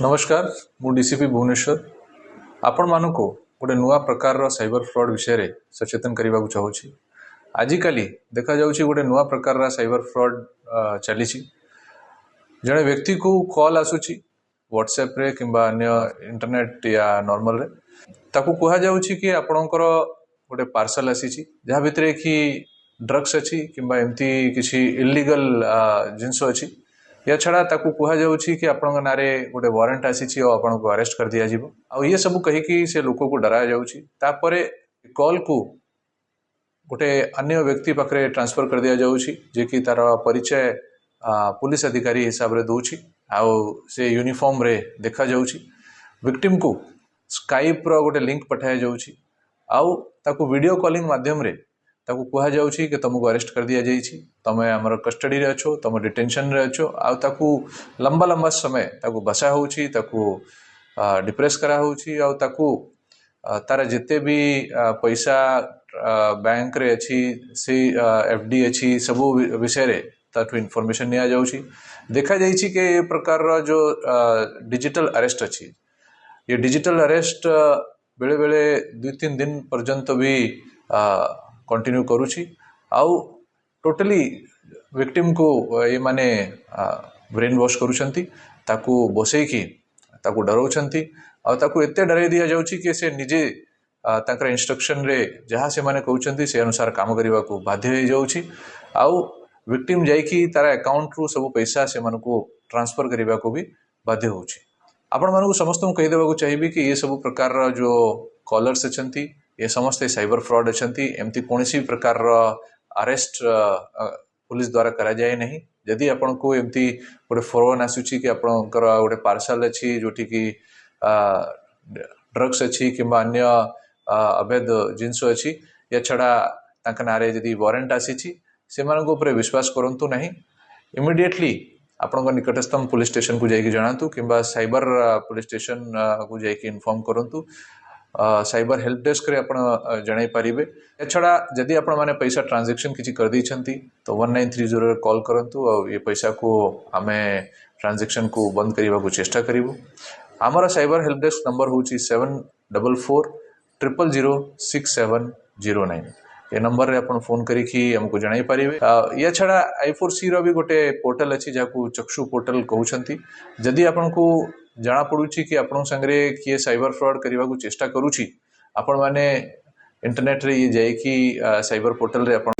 नमस्कार मु डीसीपी भुवनेश्वर आपण मानक गोटे नुआ प्रकार साइबर फ्रॉड विषय रे सचेतन करने को चाहूँगी। आजिकाली देखा जाउछि गोटे नुआ प्रकार साइबर फ्रॉड चली जड़े व्यक्ति को कॉल आसुची व्हाट्सएप रे किंबा अन्य इंटरनेट या नॉर्मल रे ताकू कहा जाउछि कि आपणकर गोटे पार्सल आसी जहाँ भितर कि ड्रग्स अच्छी किंबा एमती किसी इलीगल जिनस अच्छी या छड़ा ताकू कहा जाउछि कि आपन नारे गोटे वारंट आसी और आपन को अरेस्ट कर दिया जिवो आ ये सब कही कि से लोक को डरा जाउछि तापरे कॉल को गोटे अन्य व्यक्ति पाखरे ट्रांसफर कर दिया जाउछि जे कि तार परिचय पुलिस अधिकारी हिसाब रे दउछि आ से यूनिफॉर्म रे देखा जाउछि विक्टिम को स्काइप रो गोटे लिंक पठाया जाउछि आउ ताकू वीडियो कॉलिंग माध्यम रे ताकू कहा जाउछि कि तुमको अरेस्ट कर दिया जाइछि तमे हमर कस्टडी रे अछो तुम डिटेंशन रे अछो आ ताकू लंबा लंबा समय ताकू बसा होउछि ताकू डिप्रेस करा होउछि आ ताकू तार जिते भी पैसा बैंक रे अछि से एफडी अछि सब विषय रे ताठू इन्फॉर्मेशन निया जाउछि देखा जाइछि कि ये प्रकार रो जो डिजिटल अरेस्ट अछि ये डिजिटल अरेस्ट बेले बेले 2-3 दिन पर्यंत भी कंटिन्यू करुछि आउ टोटली विक्टिम को ये माने ब्रेन वॉश करुछंती ताकू बसई की ताकू डराउछंती आ ताकू एते डराई दिया जाउछि कि से निजे ताकर इंस्ट्रक्शन रे जहाँ से माने कहउछंती से अनुसार काम करबा को बाध्य हो जाउछि आउ विक्टिम जाई कि तारा अकाउंट रु सब पैसा से माने को ट्रांसफर करबा को भी बाध्य होउछि। आपण मानू समस्त कही देबा चाहिए कि ये सब प्रकार जो कॉलर्स अछंती ये समस्त साइबर फ्रॉड अछंती एमती कोनसी प्रकार अरेस्ट पुलिस द्वारा करा जाए नहीं यदि आपण को एमती गोटे फोन आसुची कि आपणकर गोटे पार्सल अच्छी जोटी कि ड्रग्स अच्छी किंबा अन्य अवैध जिनस अच्छी या छड़ा तांका नारे यदि वारंट आसी से विश्वास करंतु नहीं इमिडिएटली आपण निकटस्थम पुलिस स्टेशन को जाइए जनातु किंबा साइबर पुलिस स्टेशन को जाइए इन्फॉर्म करंतु साइबर हेल्प डेस्क रे आपण जणाई पारिबे एछड़ा जदि आपण माने पैसा ट्रांजैक्शन किछि कर दै छंती तो 1930 रे कॉल करंतु और ये पैसा को हमें ट्रांजैक्शन को बंद करबा को चेष्टा करिवो। हमर साइबर हेल्प डेस्क नंबर होची 744 000 6709 ये नंबर रे आपण फोन करी कि हमको जणाई पारिबे। या छड़ा i4c रो भी गोटे पोर्टल अछि जाकू चक्षु पोर्टल कहउछंती जदि आपण को जाना पड़ुछि कि आपण संगरे किए साइबर फ्रॉड करबा को चेष्टा करूछि आपण माने इंटरनेट रे ये जाय कि साइबर पोर्टल रे आपण